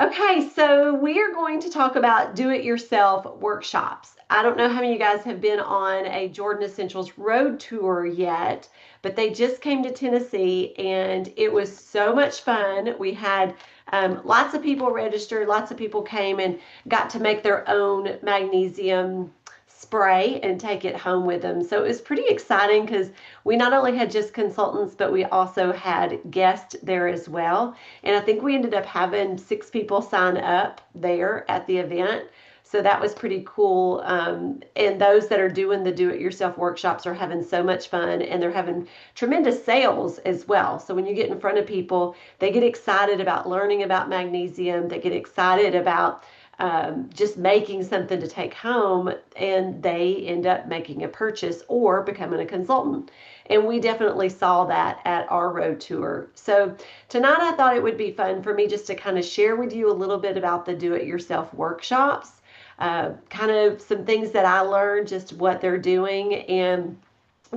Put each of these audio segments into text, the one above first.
Okay, so we are going to talk about do-it-yourself workshops. I don't know how many of you guys have been on a Jordan Essentials road tour yet, but they just came to Tennessee and it was so much fun. We had lots of people registered, lots of people came and got to make their own magnesium spray and take it home with them. So it was pretty exciting because we not only had just consultants, but we also had guests there as well. And I think we ended up having 6 people sign up there at the event. So that was pretty cool. And those that are doing the do it yourself workshops are having so much fun and they're having tremendous sales as well. So when you get in front of people, they get excited about learning about magnesium, they get excited about just making something to take home, and they end up making a purchase or becoming a consultant. And we definitely saw that at our road tour. So tonight I thought it would be fun for me just to kind of share with you a little bit about the do-it-yourself workshops, kind of some things that I learned, just what they're doing, and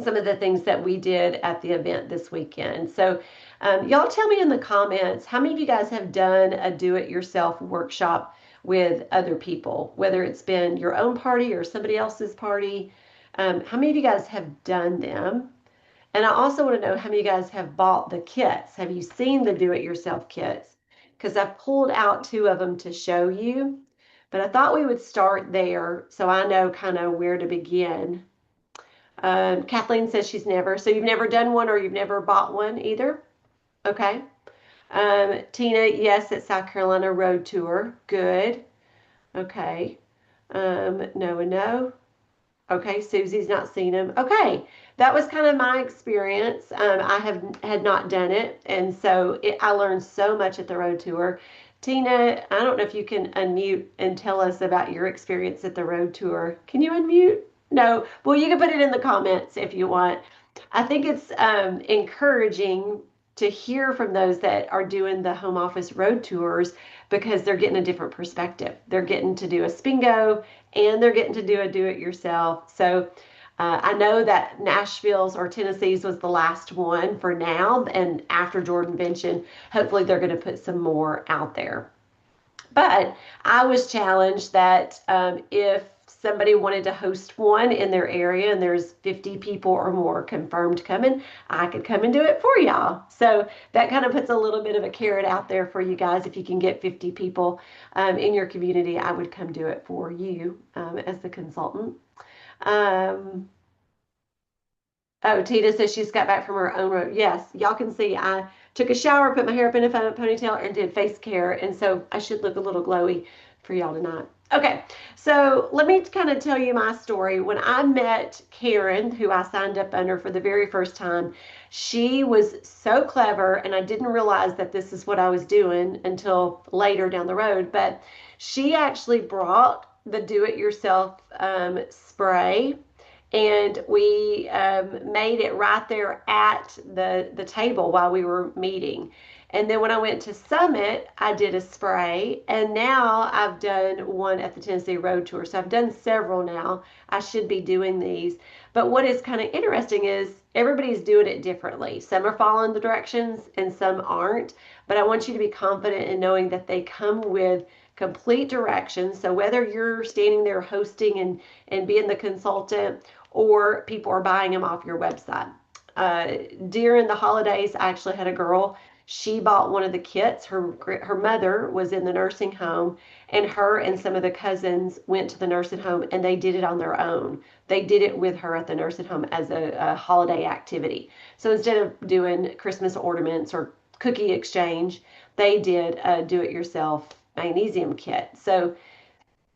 some of the things that we did at the event this weekend. So y'all tell me in the comments, how many of you guys have done a do-it-yourself workshop with other people, whether it's been your own party or somebody else's party? How many of you guys have done them? And I also want to know how many of you guys have bought the kits. Have you seen the do-it-yourself kits? Because I've pulled out 2 of them to show you, but I thought we would start there so I know kind of where to begin. Kathleen says she's never. So you've never done one or you've never bought one either? Okay. Tina, yes, it's South Carolina Road Tour. Good. Okay. No and no. Okay, Susie's not seen them. Okay, that was kind of my experience. I had not done it, and so I learned so much at the road tour. Tina, I don't know if you can unmute and tell us about your experience at the road tour. Can you unmute? No. Well, you can put it in the comments if you want. I think it's encouraging to hear from those that are doing the home office road tours because they're getting a different perspective. They're getting to do a spingo and they're getting to do a do it yourself. So I know that Nashville's or Tennessee's was the last one for now. And after Jordanvention, hopefully they're going to put some more out there. But I was challenged that if somebody wanted to host one in their area and there's 50 people or more confirmed coming, I could come and do it for y'all. So that kind of puts a little bit of a carrot out there for you guys. If you can get 50 people in your community, I would come do it for you as the consultant. Um, Oh, Tina says she's got back from her own road. Yes, y'all can see I took a shower, put my hair up in a ponytail, and did face care. And so I should look a little glowy for y'all tonight. Okay, so let me kind of tell you my story. When I met Karen, who I signed up under for the very first time, she was so clever, and I didn't realize that this is what I was doing until later down the road. But she actually brought the do it yourself spray and we made it right there at the table while we were meeting. And then when I went to Summit, I did a spray, and now I've done one at the Tennessee Road Tour. So I've done several now. I should be doing these. But what is kind of interesting is everybody's doing it differently. Some are following the directions and some aren't. But I want you to be confident in knowing that they come with complete directions. So whether you're standing there hosting and being the consultant, or people are buying them off your website. During the holidays, I actually had a girl. She bought one of the kits. Her mother was in the nursing home, and her and some of the cousins went to the nursing home, and they did it on their own. They did it with her at the nursing home as a holiday activity. So instead of doing Christmas ornaments or cookie exchange, they did a do-it-yourself magnesium kit. So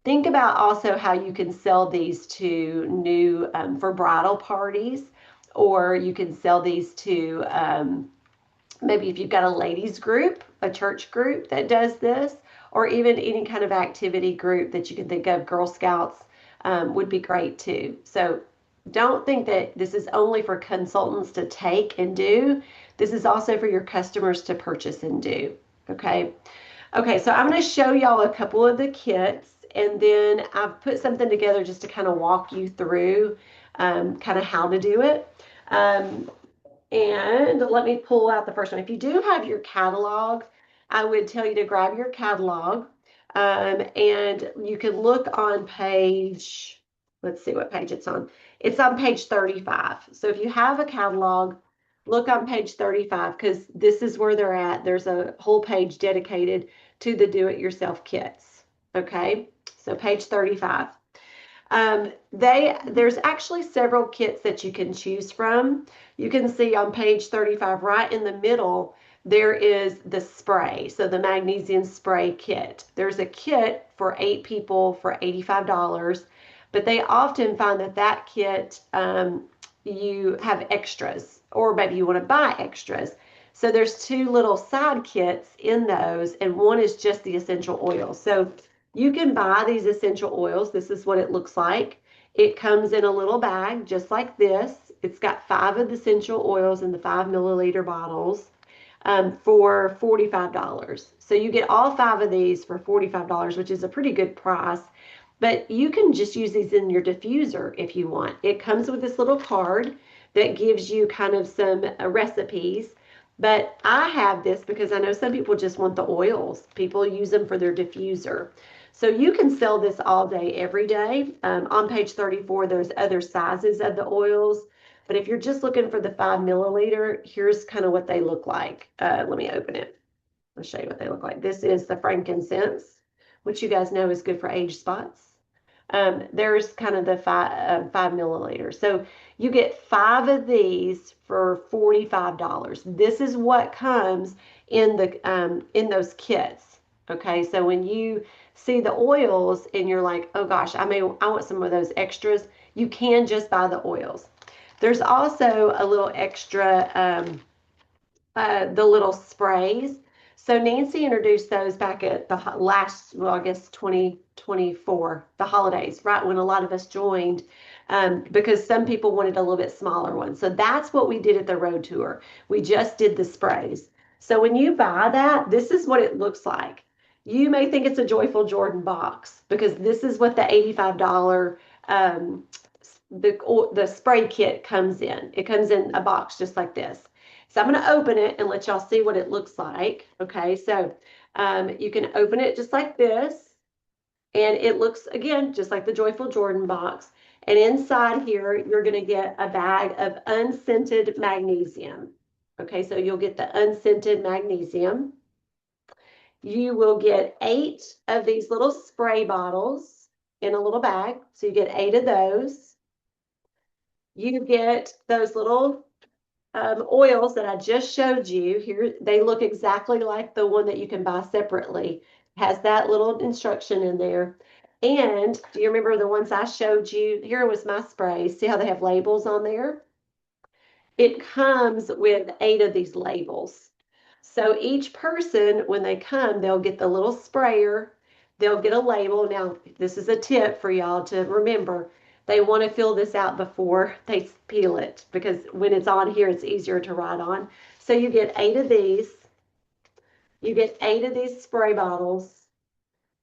think about also how you can sell these to new for bridal parties, or you can sell these to maybe if you've got a ladies group, a church group that does this, or even any kind of activity group that you can think of. Girl Scouts would be great too. So don't think that this is only for consultants to take and do. This is also for your customers to purchase and do. Okay. Okay, so I'm going to show y'all a couple of the kits, and then I've put something together just to kind of walk you through kind of how to do it. And let me pull out the first one. If you do have your catalog, I would tell you to grab your catalog. And you can look on page, let's see what page it's on. It's on page 35. So if you have a catalog, look on page 35 because this is where they're at. There's a whole page dedicated to the do-it-yourself kits. Okay, so page 35. There's actually several kits that you can choose from. You can see on page 35, right in the middle, there is the spray. So the magnesium spray kit. There's a kit for 8 people for $85, but they often find that that kit you have extras, or maybe you want to buy extras. So there's two little side kits in those, and one is just the essential oils. So you can buy these essential oils. This is what it looks like. It comes in a little bag just like this. It's got 5 of the essential oils in the 5 milliliter bottles for $45. So you get all 5 of these for $45, which is a pretty good price. But you can just use these in your diffuser if you want. It comes with this little card that gives you kind of some recipes. But I have this because I know some people just want the oils. People use them for their diffuser. So you can sell this all day, every day. On page 34, there's other sizes of the oils. But if you're just looking for the 5 milliliter, here's kind of what they look like. Let me open it. I'll show you what they look like. This is the frankincense, which you guys know is good for age spots. There's kind of the 5 milliliter. So you get 5 of these for $45. This is what comes in those kits. Okay, so when you see the oils and you're like, oh gosh, I want some of those extras, you can just buy the oils. There's also a little extra, the little sprays. So Nancy introduced those back at the last, well, I guess 2024, the holidays, right when a lot of us joined, because some people wanted a little bit smaller ones. So that's what we did at the road tour. We just did the sprays. So when you buy that, this is what it looks like. You may think it's a Joyful Jordan box because this is what the $85 the spray kit comes in. It comes in a box just like this. So I'm going to open it and let y'all see what it looks like. Okay, so you can open it just like this. And it looks, again, just like the Joyful Jordan box. And inside here, you're going to get a bag of unscented magnesium. Okay, so you'll get the unscented magnesium. You will get 8 of these little spray bottles in a little bag. So you get 8 of those. You get those little oils that I just showed you here. They look exactly like the one that you can buy separately. Has that little instruction in there. And do you remember the ones I showed you? Here was my spray. See how they have labels on there? It comes with 8 of these labels. So each person, when they come, they'll get the little sprayer. They'll get a label. Now, this is a tip for y'all to remember. They want to fill this out before they peel it because when it's on here, it's easier to write on. So you get 8 of these. You get 8 of these spray bottles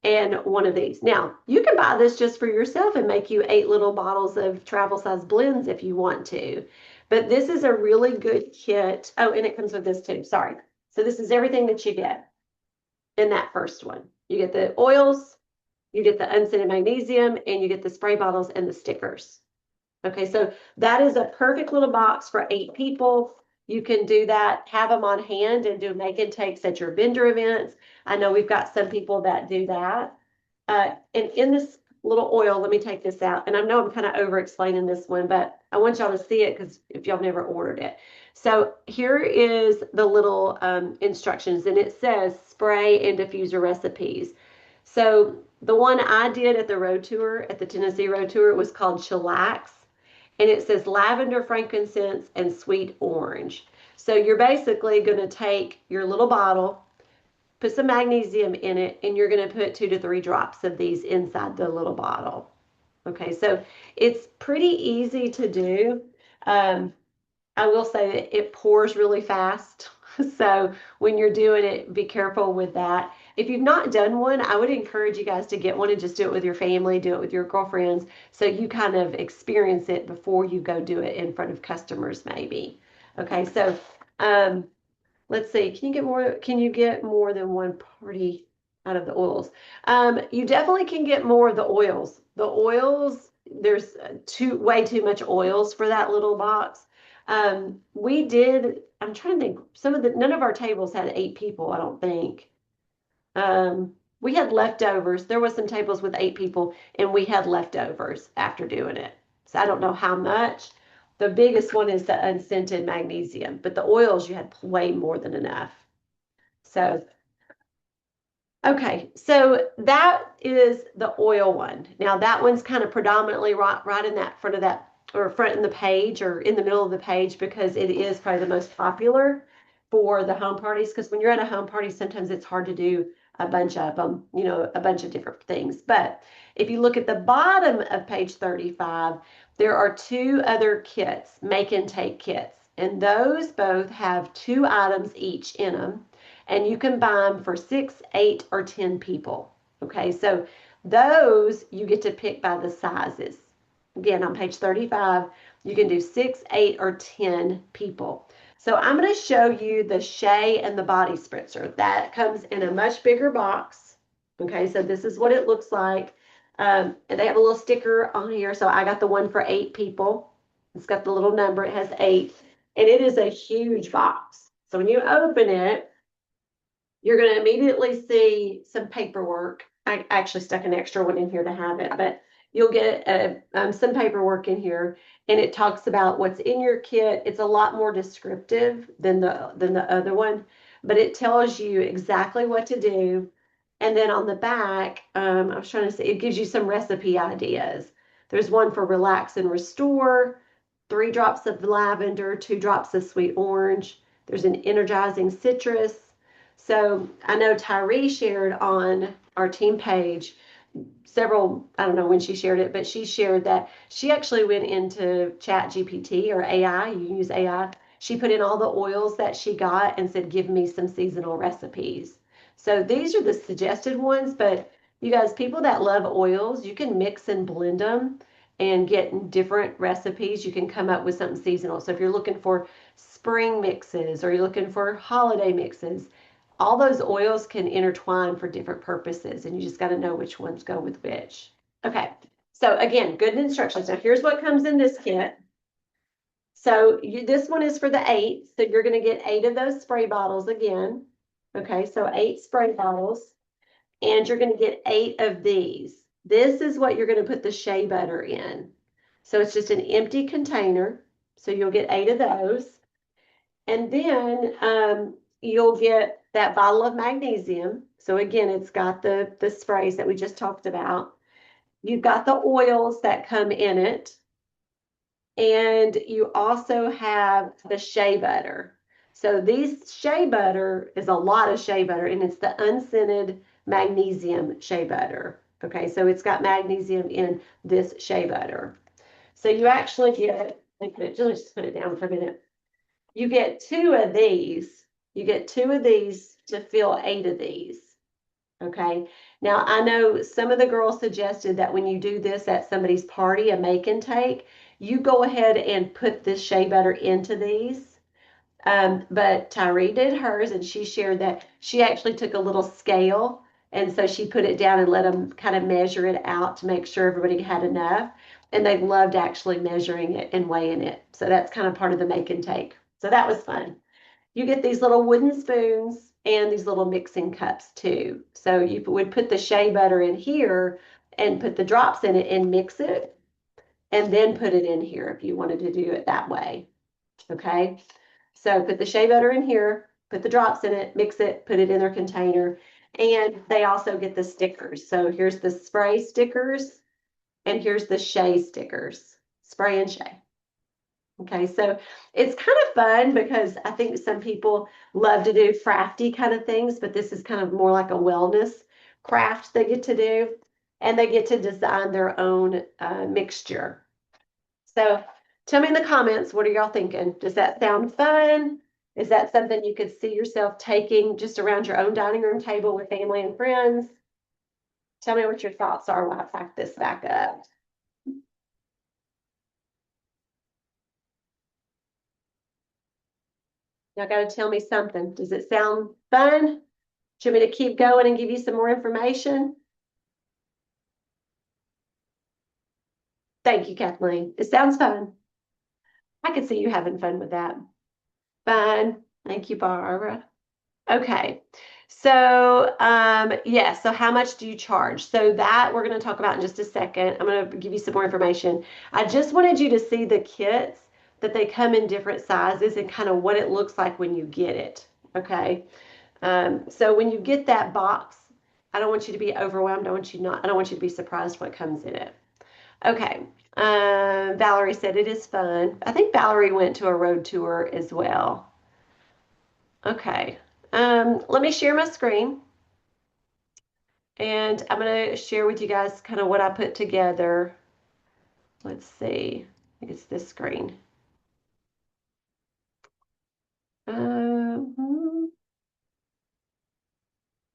and 1 of these. Now, you can buy this just for yourself and make you 8 little bottles of travel size blends if you want to. But this is a really good kit. Oh, and it comes with this too. Sorry. So this is everything that you get in that first one. You get the oils, you get the unscented magnesium, and you get the spray bottles and the stickers. Okay, so that is a perfect little box for 8 people. You can do that, have them on hand and do make and takes at your vendor events. I know we've got some people that do that. And in this little oil, let me take this out. And I know I'm kind of over explaining this one, but I want y'all to see it because if y'all never ordered it. So here is the little instructions, and it says spray and diffuser recipes. So the one I did at the road tour, at the Tennessee road tour, was called Chillax. And it says lavender, frankincense, and sweet orange. So you're basically going to take your little bottle, put some magnesium in it, and you're going to put 2 to 3 drops of these inside the little bottle. Okay, so it's pretty easy to do. I will say that it pours really fast. So when you're doing it, be careful with that. If you've not done one, I would encourage you guys to get one and just do it with your family, do it with your girlfriends, so you kind of experience it before you go do it in front of customers maybe. Okay, so let's see, can you get more than one party out of the oils? You definitely can get more of the oils. The oils, there's way too much oils for that little box. I'm trying to think, none of our tables had 8 people, I don't think. We had leftovers. There was some tables with 8 people, and we had leftovers after doing it. So I don't know how much. The biggest one is the unscented magnesium, but the oils you had way more than enough. So okay, so that is the oil one. Now that one's kind of predominantly right in that front of that or front in the page or in the middle of the page because it is probably the most popular for the home parties. Because when you're at a home party, sometimes it's hard to do a bunch of them, a bunch of different things. But if you look at the bottom of page 35, there are 2 other kits, make and take kits, and those both have 2 items each in them and you can buy them for 6, 8, or 10 people. Okay, so those you get to pick by the sizes. Again, on page 35, you can do 6, 8, or 10 people. So I'm going to show you the Shea and the Body Spritzer. That comes in a much bigger box. Okay, so this is what it looks like. And they have a little sticker on here. So I got the one for 8 people. It's got the little number. It has 8. And it is a huge box. So when you open it, you're going to immediately see some paperwork. I actually stuck an extra one in here to have it, but you'll get some paperwork in here, and it talks about what's in your kit. It's a lot more descriptive than the other one, but it tells you exactly what to do. And then on the back, I was trying to say, it gives you some recipe ideas. There's one for relax and restore, 3 drops of lavender, 2 drops of sweet orange. There's an energizing citrus. So I know Tyree shared on our team page several, I don't know when she shared it, but she shared that she actually went into Chat GPT or AI, you use AI. She put in all the oils that she got and said, give me some seasonal recipes. So these are the suggested ones, but you guys, people that love oils, you can mix and blend them and get different recipes. You can come up with something seasonal. So if you're looking for spring mixes or you're looking for holiday mixes, all those oils can intertwine for different purposes, and you just got to know which ones go with which. Okay, so again, good instructions. Now here's what comes in this kit. So this one is for the 8, so you're going to get 8 of those spray bottles again. Okay, so 8 spray bottles, and you're going to get 8 of these. This is what you're going to put the shea butter in. So it's just an empty container, so you'll get 8 of those. And then you'll get that bottle of magnesium. So again, it's got the sprays that we just talked about. You've got the oils that come in it. And you also have the shea butter. So these shea butter is a lot of shea butter, and it's the unscented magnesium shea butter. Okay, so it's got magnesium in this shea butter. So you actually get, just put it down for a minute. You get 2 of these. You get 2 of these to fill 8 of these. Okay. Now I know some of the girls suggested that when you do this at somebody's party, a make and take, you go ahead and put this shea butter into these. But Tyree did hers, and she shared that she actually took a little scale, and so she put it down and let them kind of measure it out to make sure everybody had enough. And they loved actually measuring it and weighing it. So that's kind of part of the make and take. So that was fun. You get these little wooden spoons and these little mixing cups too. So you would put the shea butter in here and put the drops in it and mix it, and then put it in here if you wanted to do it that way. Okay. So put the shea butter in here, put the drops in it, mix it, put it in their container. And they also get the stickers. So here's the spray stickers, and here's the shea stickers, spray and shea. Okay, so it's kind of fun because I think some people love to do crafty kind of things, but this is kind of more like a wellness craft they get to do, and they get to design their own mixture. So tell me in the comments, what are y'all thinking? Does that sound fun? Is that something you could see yourself taking just around your own dining room table with family and friends? Tell me what your thoughts are while I pack this back up. Y'all got to tell me something. Does it sound fun? Do you want me to keep going and give you some more information? Thank you, Kathleen. It sounds fun. I could see you having fun with that. Fun. Thank you, Barbara. Okay. So, yeah, so how much do you charge? So that we're going to talk about in just a second. I'm going to give you some more information. I just wanted you to see the kits that they come in different sizes and kind of what it looks like when you get it. Okay. So when you get that box, I don't want you to be overwhelmed. I don't want you to be surprised what comes in it. Okay. Valerie said it is fun. I think Valerie went to a road tour as well. Okay. Let me share my screen and I'm going to share with you guys kind of what I put together. Let's see. I think it's this screen.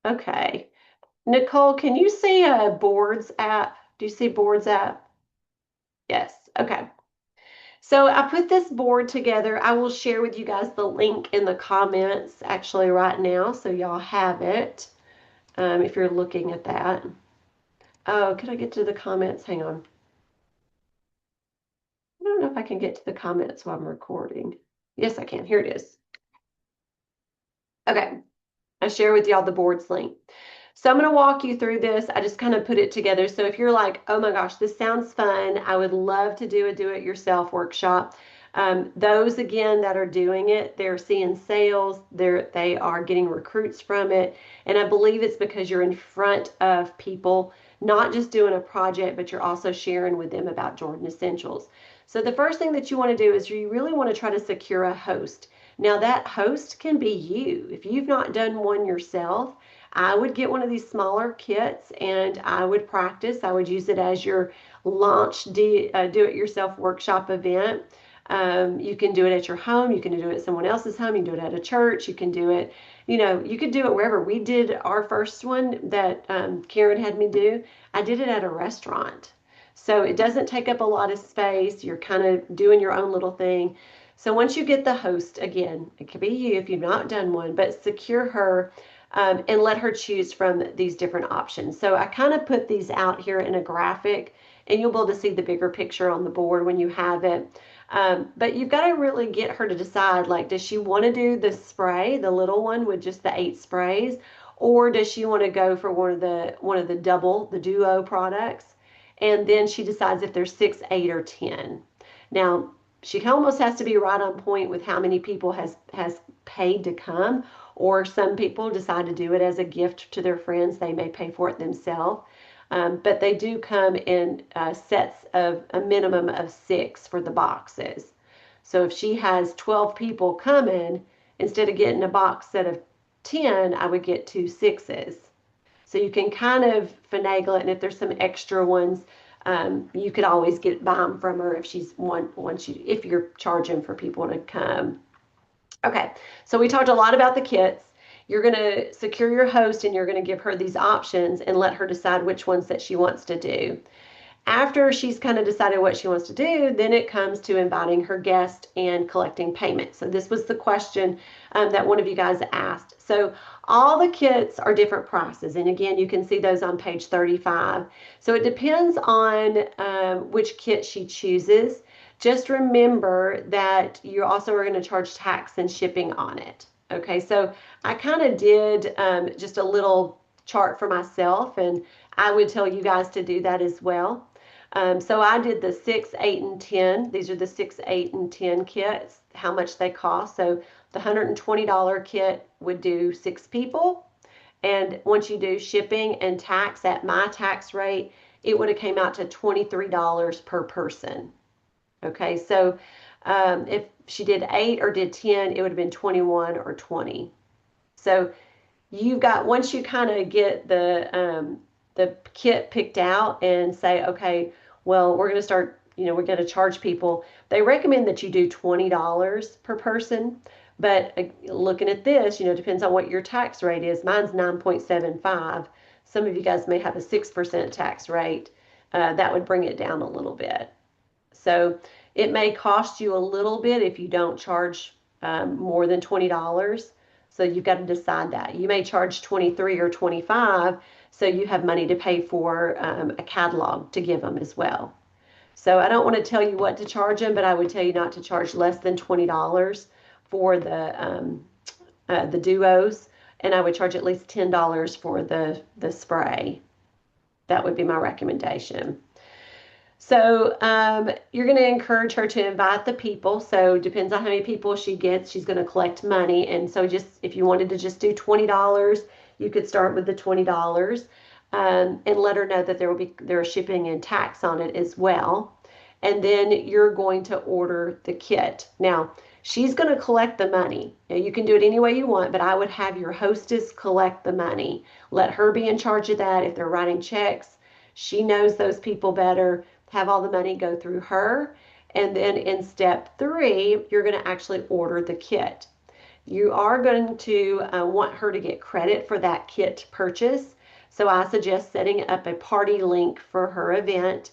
Okay. Nicole, can you see a Boards app? Do you see Boards app? Yes. Okay. So I put this board together. I will share with you guys the link in the comments actually right now so y'all have it if you're looking at that. Oh, can I get to the comments? Hang on. I don't know if I can get to the comments while I'm recording. Yes, I can. Here it is. Okay. I share with y'all the boards link. So I'm going to walk you through this. I just kind of put it together. So if you're like, oh my gosh, this sounds fun, I would love to do a do-it-yourself workshop. Those again that are doing it, they're seeing sales, they are getting recruits from it. And I believe it's because you're in front of people, not just doing a project, but you're also sharing with them about Jordan Essentials. So the first thing that you want to do is you really want to try to secure a host. Now that host can be you. If you've not done one yourself, I would get one of these smaller kits and I would practice. I would use it as your launch do-it-yourself workshop event. You can do it at your home. You can do it at someone else's home. You can do it at a church. You can do it, you could do it wherever. We did our first one that Karen had me do. I did it at a restaurant. So it doesn't take up a lot of space. You're kind of doing your own little thing. So once you get the host, again, it could be you if you've not done one, but secure her and let her choose from these different options. So I kind of put these out here in a graphic and you'll be able to see the bigger picture on the board when you have it. But you've got to really get her to decide, like, does she want to do the spray, the little one with just the 8 sprays, or does she want to go for the duo products? And then she decides if there's 6, 8, or 10. Now, she almost has to be right on point with how many people has paid to come, or some people decide to do it as a gift to their friends. They may pay for it themselves. But they do come in sets of a minimum of 6 for the boxes. So if she has 12 people coming, instead of getting a box set of 10, I would get 2 6s. So you can kind of finagle it, and if there's some extra ones, you could always buy them from her if if you're charging for people to come. Okay, so we talked a lot about the kits. You're going to secure your host and you're going to give her these options and let her decide which ones that she wants to do. After she's kind of decided what she wants to do, then it comes to inviting her guest and collecting payment. So this was the question that one of you guys asked. So all the kits are different prices. And again, you can see those on page 35. So it depends on which kit she chooses. Just remember that you also are going to charge tax and shipping on it. Okay, so I kind of did just a little chart for myself, and I would tell you guys to do that as well. So I did the 6, 8, and 10. These are the 6, 8, and 10 kits, how much they cost. So the $120 kit would do 6 people. And once you do shipping and tax at my tax rate, it would have came out to $23 per person. Okay, so if she did 8 or did 10, it would have been 21 or 20. So you've got, once you kind of get the kit picked out and say, okay, well, we're going to start, we're going to charge people. They recommend that you do $20 per person. But looking at this, depends on what your tax rate is. Mine's 9.75. Some of you guys may have a 6% tax rate. That would bring it down a little bit. So it may cost you a little bit if you don't charge more than $20. So you've got to decide that. You may charge 23 or 25, so you have money to pay for a catalog to give them as well. So I don't want to tell you what to charge them, but I would tell you not to charge less than $20 for the duos, and I would charge at least $10 for the spray. That would be my recommendation. So you're going to encourage her to invite the people. So depends on how many people she gets. She's going to collect money. And so just if you wanted to just do $20, you could start with the $20 and let her know that there's shipping and tax on it as well. And then you're going to order the kit. Now, she's going to collect the money. Now, you can do it any way you want, but I would have your hostess collect the money. Let her be in charge of that. If they're writing checks, she knows those people better. Have all the money go through her. And then in step 3, you're going to actually order the kit. You are going to want her to get credit for that kit purchase. So I suggest setting up a party link for her event.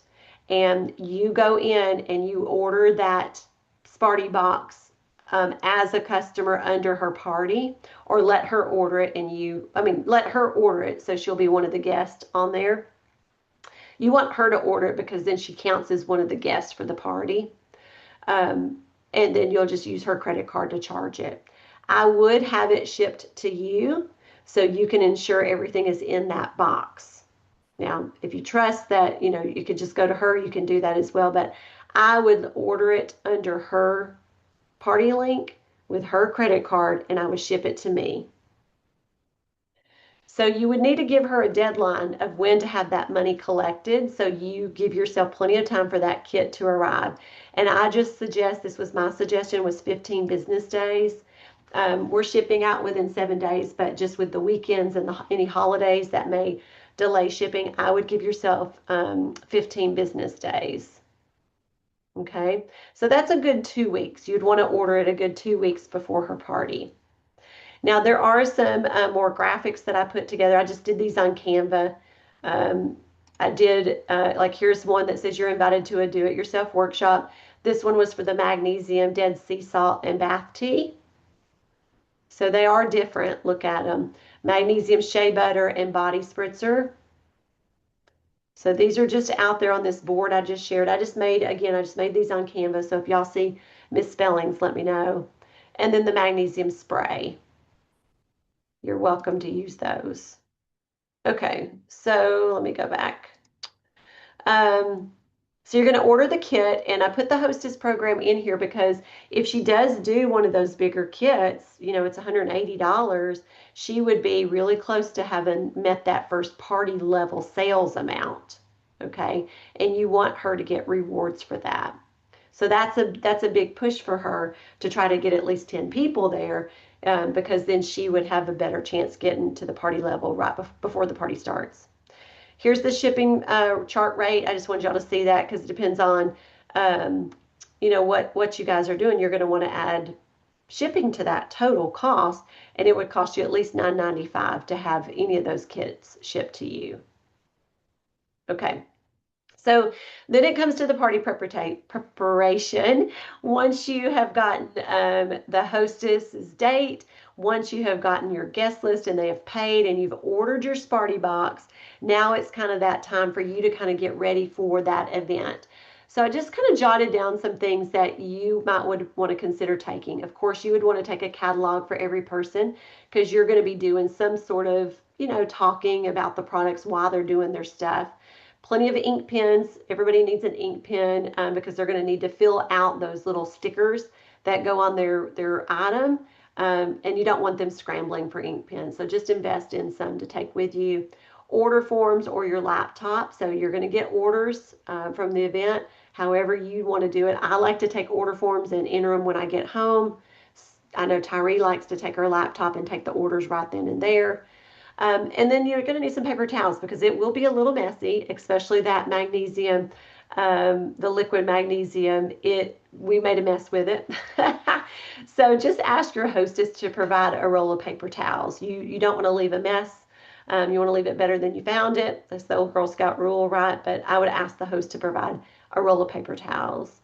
And you go in and you order that Sparty box as a customer under her party, or let her order it let her order it so she'll be one of the guests on there. You want her to order it because then she counts as one of the guests for the party. And then you'll just use her credit card to charge it. I would have it shipped to you so you can ensure everything is in that box. Now, if you trust that, you could just go to her, you can do that as well. But I would order it under her party link with her credit card, and I would ship it to me. So you would need to give her a deadline of when to have that money collected, so you give yourself plenty of time for that kit to arrive. And I just suggest, this was my suggestion, was 15 business days. We're shipping out within 7 days, but just with the weekends and any holidays that may delay shipping, I would give yourself 15 business days. Okay, so that's a good 2 weeks. You'd want to order it a good 2 weeks before her party. Now, there are some more graphics that I put together. I just did these on Canva. I did, here's one that says you're invited to a do-it-yourself workshop. This one was for the Magnesium, Dead Sea Salt, and Bath Tea. So they are different. Look at them. Magnesium Shea Butter and Body Spritzer. So these are just out there on this board I just shared. I just made these on Canva. So if y'all see misspellings, let me know. And then the magnesium spray. You're welcome to use those. Okay, so let me go back. So you're going to order the kit, and I put the hostess program in here because if she does do one of those bigger kits, it's $180, she would be really close to having met that first party level sales amount. Okay, and you want her to get rewards for that. So that's a big push for her to try to get at least 10 people there, because then she would have a better chance getting to the party level right before the party starts. Here's the shipping chart rate. I just wanted y'all to see that because it depends on, what you guys are doing. You're going to want to add shipping to that total cost, and it would cost you at least $9.95 to have any of those kits shipped to you. Okay. So then it comes to the party preparation. Once you have gotten the hostess's date, once you have gotten your guest list and they have paid and you've ordered your Sparty box, now it's kind of that time for you to kind of get ready for that event. So I just kind of jotted down some things that you would want to consider taking. Of course, you would want to take a catalog for every person because you're going to be doing some sort of, talking about the products while they're doing their stuff. Plenty of ink pens. Everybody needs an ink pen because they're going to need to fill out those little stickers that go on their item. And you don't want them scrambling for ink pens. So just invest in some to take with you. Order forms or your laptop. So you're going to get orders from the event, however you want to do it. I like to take order forms and enter them when I get home. I know Tyree likes to take her laptop and take the orders right then and there. And then you're going to need some paper towels because it will be a little messy, especially that magnesium, the liquid magnesium. We made a mess with it. So just ask your hostess to provide a roll of paper towels. You don't want to leave a mess. You want to leave it better than you found it. That's the old Girl Scout rule, right? But I would ask the host to provide a roll of paper towels.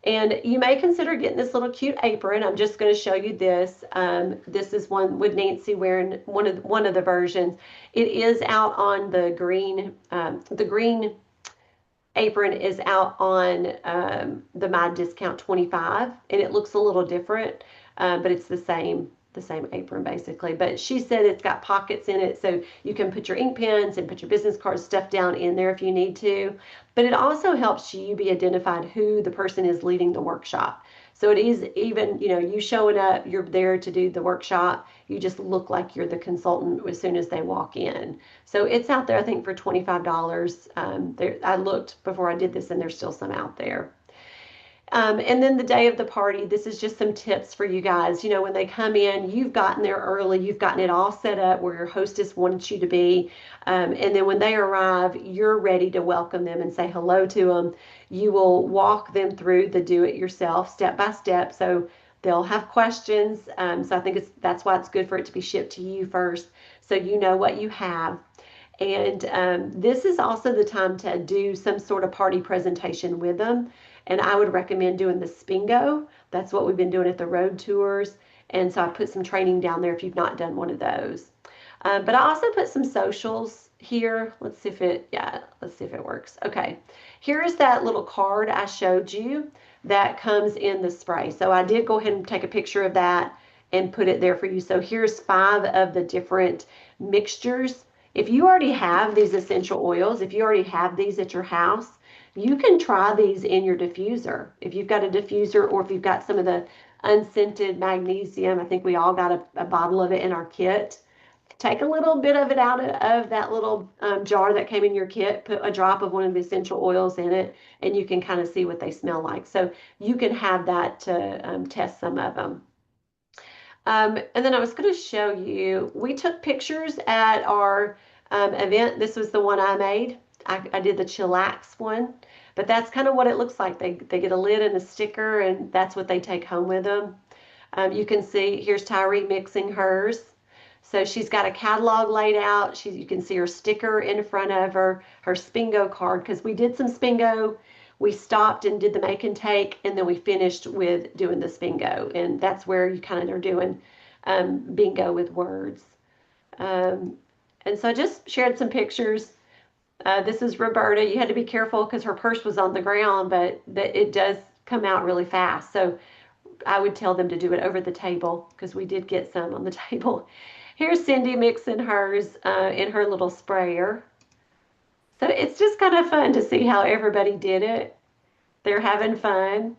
And you may consider getting this little cute apron. I'm just going to show you this. This is one with Nancy wearing one of the versions. It is out on the green apron is out on the My Discount 25, and it looks a little different, but it's the same apron basically. But she said it's got pockets in it, so you can put your ink pens and put your business cards stuff down in there if you need to. But it also helps you be identified who the person is leading the workshop. So it is even, you showing up, you're there to do the workshop. You just look like you're the consultant as soon as they walk in. So it's out there, I think, for $25. I looked before I did this, and there's still some out there. And then the day of the party, this is just some tips for you guys. When they come in, you've gotten there early, you've gotten it all set up where your hostess wanted you to be. And then when they arrive, you're ready to welcome them and say hello to them. You will walk them through the do-it-yourself step by step. So they'll have questions. So I think that's why it's good for it to be shipped to you first, so you know what you have. And this is also the time to do some sort of party presentation with them. And I would recommend doing the Spingo. That's what we've been doing at the road tours. And so I put some training down there if you've not done one of those. But I also put some socials here. Let's see if it works. Okay. Here is that little card I showed you that comes in the spray. So I did go ahead and take a picture of that and put it there for you. So here's 5 of the different mixtures. If you already have these essential oils, if you already have these at your house, you can try these in your diffuser. If you've got a diffuser, or if you've got some of the unscented magnesium, I think we all got a bottle of it in our kit. Take a little bit of it out of that little jar that came in your kit, put a drop of one of the essential oils in it, and you can kind of see what they smell like. So you can have that to test some of them. And then I was going to show you, we took pictures at our event. This was the one I made. I did the chillax one, but that's kind of what it looks like. They get a lid and a sticker, and that's what they take home with them. You can see, here's Tyree mixing hers. So she's got a catalog laid out. You can see her sticker in front of her Spingo card, because we did some Spingo. We stopped and did the make and take, and then we finished with doing the Spingo. And that's where you kind of are doing bingo with words. And so I just shared some pictures. This is Roberta. You had to be careful because her purse was on the ground, but it does come out really fast. So I would tell them to do it over the table, because we did get some on the table. Here's Cindy mixing hers in her little sprayer. So it's just kind of fun to see how everybody did it. They're having fun.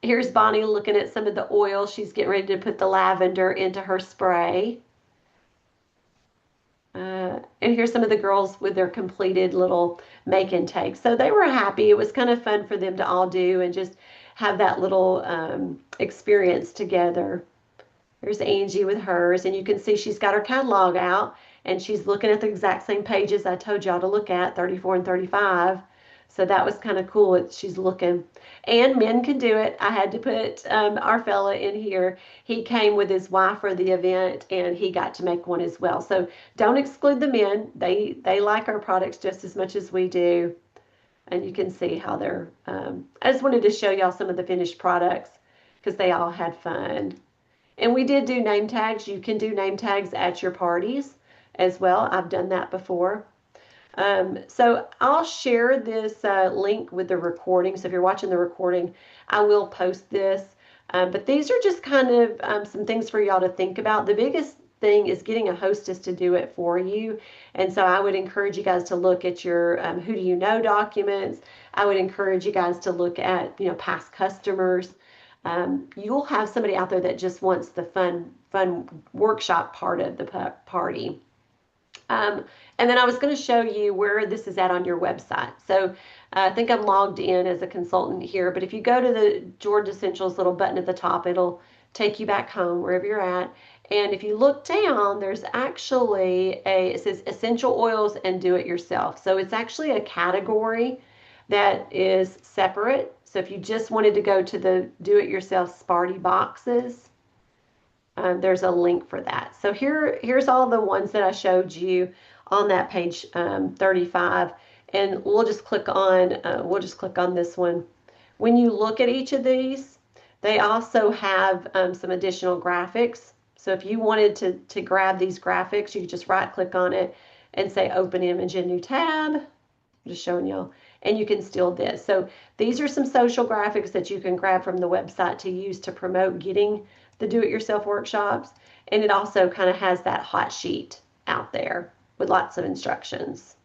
Here's Bonnie looking at some of the oil. She's getting ready to put the lavender into her spray. And here's some of the girls with their completed little make and take. So they were happy. It was kind of fun for them to all do and just have that little experience together. There's Angie with hers, and you can see she's got her catalog out, and she's looking at the exact same pages I told y'all to look at, 34 and 35. So that was kind of cool. She's looking. And men can do it. I had to put our fella in here. He came with his wife for the event, and he got to make one as well. So don't exclude the men. They like our products just as much as we do. And you can see how they're... I just wanted to show y'all some of the finished products because they all had fun. And we did do name tags. You can do name tags at your parties as well. I've done that before. So I'll share this link with the recording. So if you're watching the recording, I will post this. But these are just kind of some things for y'all to think about. The biggest thing is getting a hostess to do it for you. And so I would encourage you guys to look at your who do you know documents. I would encourage you guys to look at, past customers. You'll have somebody out there that just wants the fun workshop part of the party. And then I was going to show you where this is at on your website. So I think I'm logged in as a consultant here, but if you go to the Georgia Essentials little button at the top, it'll take you back home wherever you're at. And if you look down, there's actually it says Essential Oils and Do It Yourself. So it's actually a category that is separate. So if you just wanted to go to the Do It Yourself Sparty boxes, there's a link for that. So here's all the ones that I showed you on that page 35, and we'll just click on this one When you look at each of these, they also have some additional graphics. So if you wanted to grab these graphics, you could just right click on it and say open image in new tab. I'm just showing y'all. And you can steal this. So these are some social graphics that you can grab from the website to use to promote getting the do-it-yourself workshops. And it also kind of has that hot sheet out there with lots of instructions.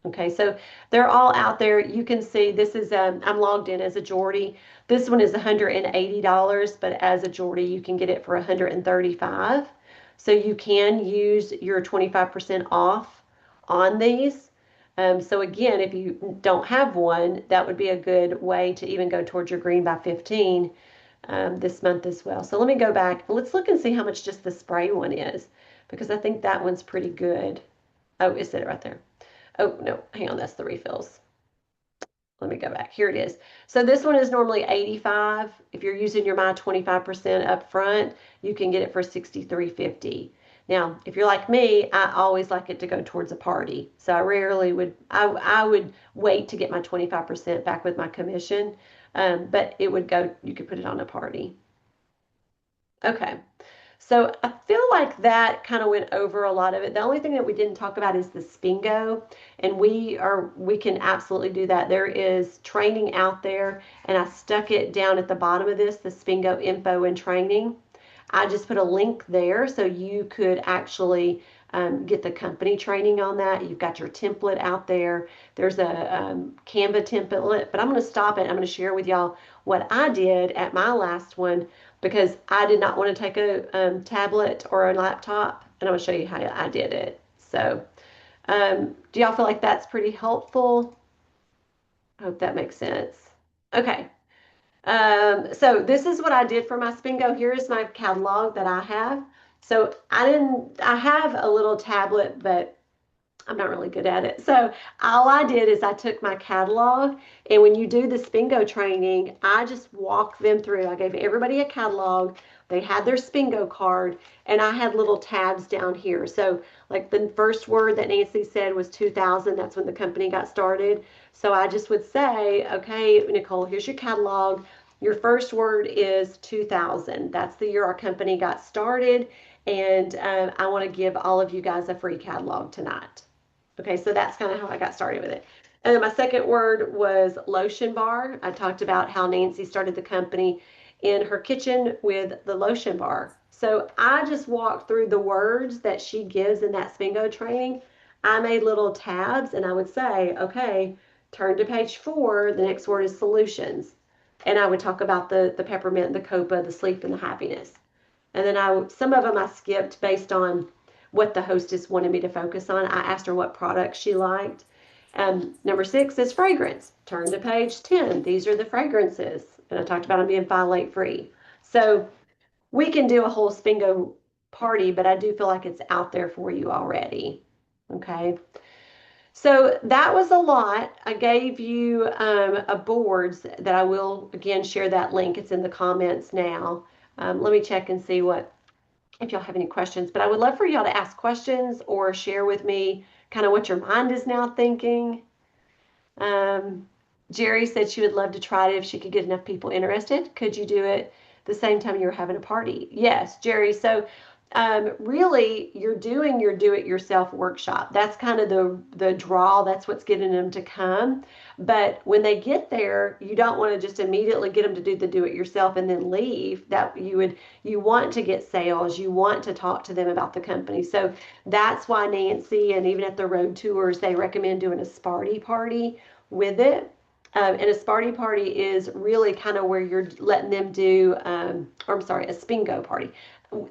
Okay, so they're all out there. You can see this is, I'm logged in as a Geordie. This one is $180, but as a Geordie, you can get it for $135. So you can use your 25% off on these. So again, if you don't have one, that would be a good way to even go towards your green by 15 this month as well. So let me go back. Let's look and see how much just the spray one is, because I think that one's pretty good. Oh, is it right there? Oh, no, hang on, that's the refills. Let me go back. Here it is. So this one is normally 85. If you're using your My 25% up front, you can get it for 63.50. Now, if you're like me, I always like it to go towards a party. So I rarely would, I would wait to get my 25% back with my commission. But it would go, you could put it on a party. Okay. So I feel like that kind of went over a lot of it. The only thing that we didn't talk about is the Spingo, and we can absolutely do that. There is training out there, and I stuck it down at the bottom of this, the Spingo info and training. I just put a link there so you could actually get the company training on that. You've got your template out there. There's a Canva template, but I'm going to stop it. I'm going to share with y'all what I did at my last one because I did not want to take a tablet or a laptop, and I'm going to show you how I did it. So, do y'all feel like that's pretty helpful? I hope that makes sense. Okay. So this is what I did for my Spingo. Here is my catalog that I have. So I have a little tablet, but I'm not really good at it. So all I did is I took my catalog, and when you do the Spingo training, I just walked them through. I gave everybody a catalog. They had their Spingo card, and I had little tabs down here. So like the first word that Nancy said was 2000. That's when the company got started. So I just would say, okay, Nicole, here's your catalog. Your first word is 2000. That's the year our company got started. And I want to give all of you guys a free catalog tonight. Okay, so that's kind of how I got started with it. And then my second word was lotion bar. I talked about how Nancy started the company in her kitchen with the lotion bar. So I just walked through the words that she gives in that Spingo training. I made little tabs and I would say, okay, turn to page 4. The next word is solutions. And I would talk about the peppermint, the copa, the sleep, and the happiness. And then some of them I skipped based on what the hostess wanted me to focus on. I asked her what products she liked. Number 6 is fragrance. Turn to page 10. These are the fragrances. And I talked about them being phthalate free. So we can do a whole Spingo party, but I do feel like it's out there for you already. Okay. So that was a lot. I gave you a boards that I will again share that link. It's in the comments now. Let me check and see if y'all have any questions. But I would love for y'all to ask questions or share with me kind of what your mind is now thinking. Um, Jerry said she would love to try it if she could get enough people interested. Could you do it the same time you were having a party? Yes, Jerry. So really, you're doing your do-it-yourself workshop. That's kind of the draw. That's what's getting them to come. But when they get there, you don't want to just immediately get them to do the do-it-yourself and then leave. That you want to get sales. You want to talk to them about the company. So that's why Nancy and even at the road tours, they recommend doing a Sparty party with it. And a Sparty party is really kind of where you're letting them do, or I'm sorry, a Spingo party.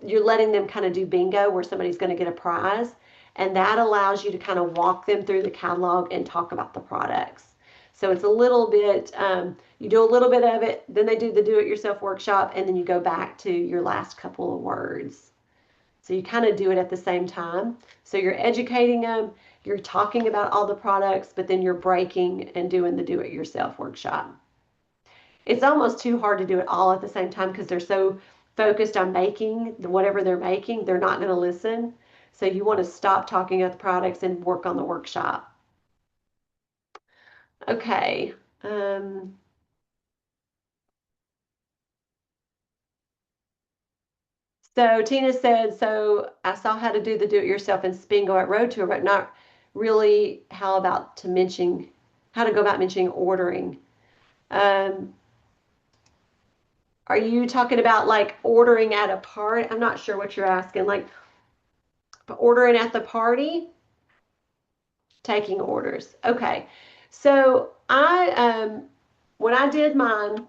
You're letting them kind of do bingo where somebody's going to get a prize. And that allows you to kind of walk them through the catalog and talk about the products. So it's a little bit, you do a little bit of it, then they do the do-it-yourself workshop, and then you go back to your last couple of words. So you kind of do it at the same time. So you're educating them, you're talking about all the products, but then you're breaking and doing the do-it-yourself workshop. It's almost too hard to do it all at the same time because they're so focused on making whatever they're making, they're not going to listen. So you want to stop talking about the products and work on the workshop. Okay. So Tina said, so I saw how to do the do-it-yourself in Spingo at Road Tour, but not really how about to mention how to go about mentioning ordering. Um, are you talking about like ordering at a party? I'm not sure what you're asking. Like ordering at the party, taking orders. Okay. So I when I did mine,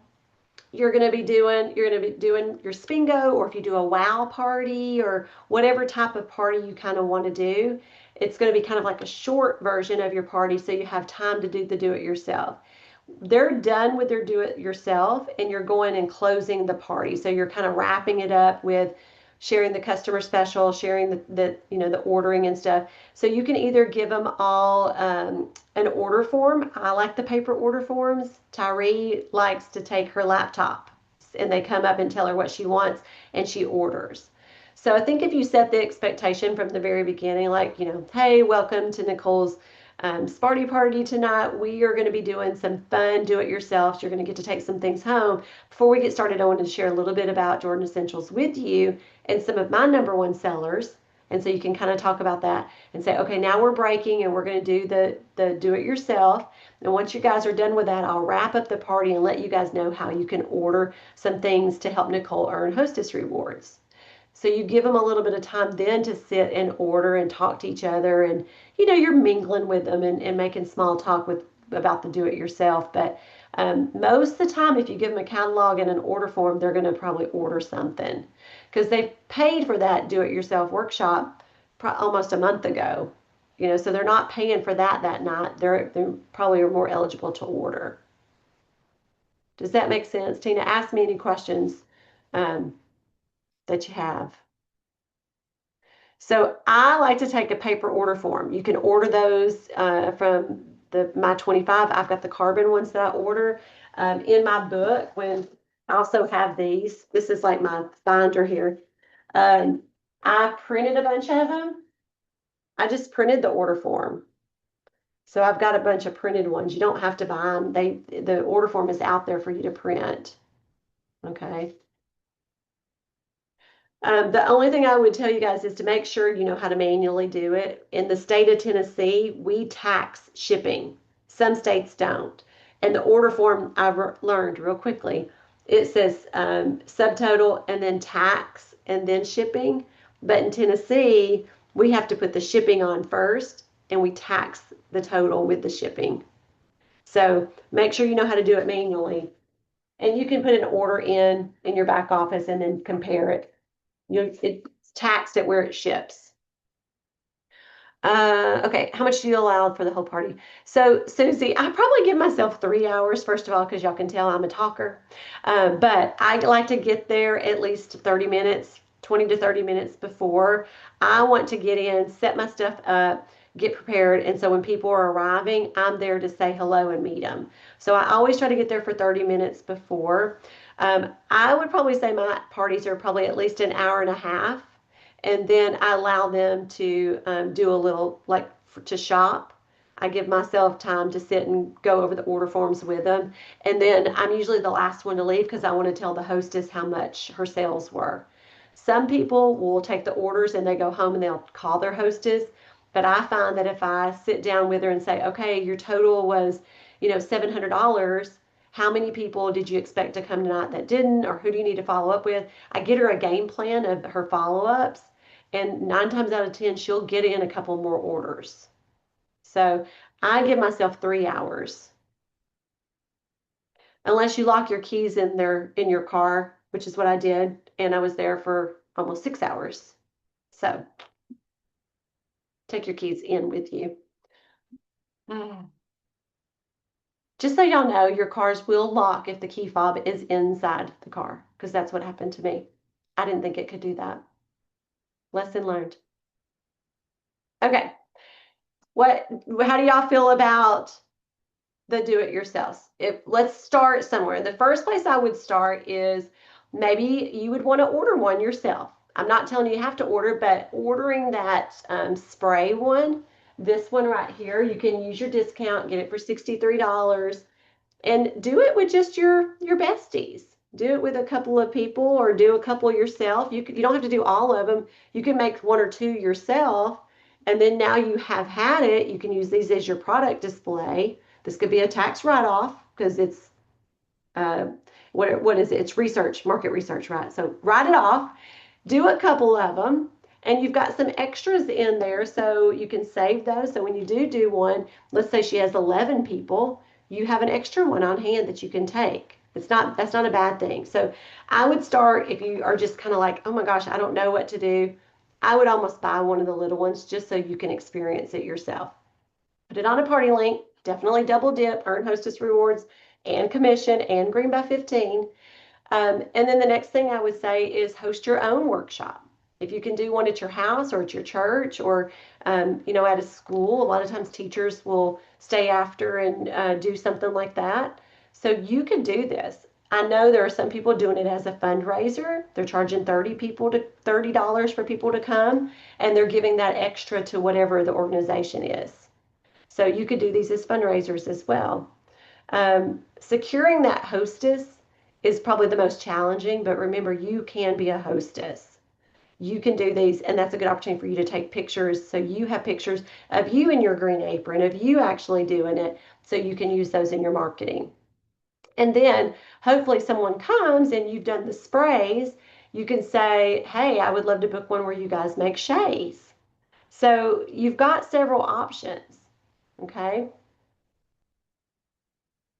you're going to be doing your Spingo, or if you do a wow party or whatever type of party you kind of want to do, it's going to be kind of like a short version of your party so you have time to do the do it yourself. They're done with their do it yourself and you're going and closing the party. So you're kind of wrapping it up with sharing the customer special, sharing the ordering and stuff. So you can either give them all an order form. I like the paper order forms. Tyree likes to take her laptop and they come up and tell her what she wants and she orders. So I think if you set the expectation from the very beginning, like, hey, welcome to Nicole's Sparty party tonight. We are going to be doing some fun do-it-yourself. You're going to get to take some things home. Before we get started, I wanted to share a little bit about Jordan Essentials with you and some of my number one sellers. And so you can kind of talk about that and say, okay, now we're breaking and we're going to do the do-it-yourself. And once you guys are done with that, I'll wrap up the party and let you guys know how you can order some things to help Nicole earn hostess rewards. So you give them a little bit of time then to sit and order and talk to each other, and you're mingling with them and making small talk with about the do it yourself. But most of the time, if you give them a catalog and an order form, they're going to probably order something because they've paid for that do it yourself workshop almost a month ago. So they're not paying for that night. They probably are more eligible to order. Does that make sense, Tina? Ask me any questions um, that you have. So I like to take a paper order form. You can order those from my 25. I've got the carbon ones that I order. In my book, when I also have these, this is like my binder here. Um, I printed a bunch of them. I just printed the order form. So I've got a bunch of printed ones. You don't have to buy them. The order form is out there for you to print. Okay. The only thing I would tell you guys is to make sure you know how to manually do it. In the state of Tennessee, we tax shipping. Some states don't. And the order form I've learned real quickly, it says subtotal and then tax and then shipping. But in Tennessee, we have to put the shipping on first and we tax the total with the shipping. So make sure you know how to do it manually. And you can put an order in your back office and then compare it. It's taxed at where it ships. Okay, how much do you allow for the whole party? So, Susie, I probably give myself 3 hours, first of all, because y'all can tell I'm a talker. But I like to get there at least 30 minutes, 20 to 30 minutes before. I want to get in, set my stuff up, get prepared. And so when people are arriving, I'm there to say hello and meet them. So I always try to get there for 30 minutes before. I would probably say my parties are probably at least an hour and a half, and then I allow them to do a little to shop. I give myself time to sit and go over the order forms with them, and then I'm usually the last one to leave because I want to tell the hostess how much her sales were. Some people will take the orders and they go home and they'll call their hostess, but I find that if I sit down with her and say, okay, your total was, $700. How many people did you expect to come tonight that didn't, or who do you need to follow up with? I get her a game plan of her follow-ups, and 9 times out of 10, she'll get in a couple more orders. So I give myself 3 hours, unless you lock your keys in your car, which is what I did, and I was there for almost 6 hours. So take your keys in with you. Just so y'all know, your cars will lock if the key fob is inside the car, because that's what happened to me. I didn't think it could do that. Lesson learned. Okay. How do y'all feel about the do-it-yourself? Let's start somewhere. The first place I would start is maybe you would want to order one yourself. I'm not telling you have to order, but ordering that spray one, this one right here, you can use your discount, get it for $63, and do it with just your besties. Do it with a couple of people or do a couple yourself. You don't have to do all of them. You can make one or two yourself, and then now you have had it. You can use these as your product display. This could be a tax write-off because it's uh, what is it? It's research, market research, right? So write it off, do a couple of them, and you've got some extras in there so you can save those. So when you do one, let's say she has 11 people, you have an extra one on hand that you can take. That's not a bad thing. So I would start if you are just kind of like, oh my gosh, I don't know what to do. I would almost buy one of the little ones just so you can experience it yourself. Put it on a party link, definitely double dip, earn hostess rewards and commission and green by 15. And then the next thing I would say is host your own workshop. If you can do one at your house or at your church or at a school, a lot of times teachers will stay after and do something like that. So you could do this. I know there are some people doing it as a fundraiser. They're charging $30 for people to come, and they're giving that extra to whatever the organization is. So you could do these as fundraisers as well. Securing that hostess is probably the most challenging, but remember, you can be a hostess. You can do these, and that's a good opportunity for you to take pictures. So you have pictures of you in your green apron, of you actually doing it, so you can use those in your marketing. And then hopefully someone comes and you've done the sprays, you can say, hey, I would love to book one where you guys make shays. So you've got several options. Okay.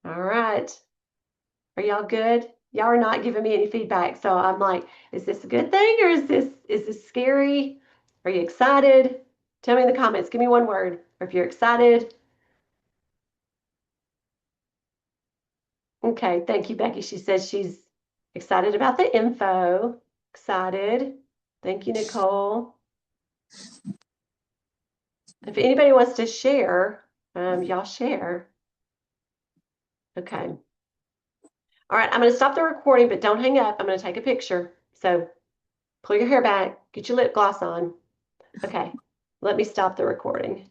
All right. Are y'all good? Y'all are not giving me any feedback. So I'm like, is this a good thing or is this scary? Are you excited? Tell me in the comments. Give me one word. Or if you're excited. Okay, thank you, Becky. She says she's excited about the info. Excited. Thank you, Nicole. If anybody wants to share, y'all share. Okay. All right, I'm going to stop the recording, but don't hang up. I'm going to take a picture. So pull your hair back, get your lip gloss on. Okay, let me stop the recording.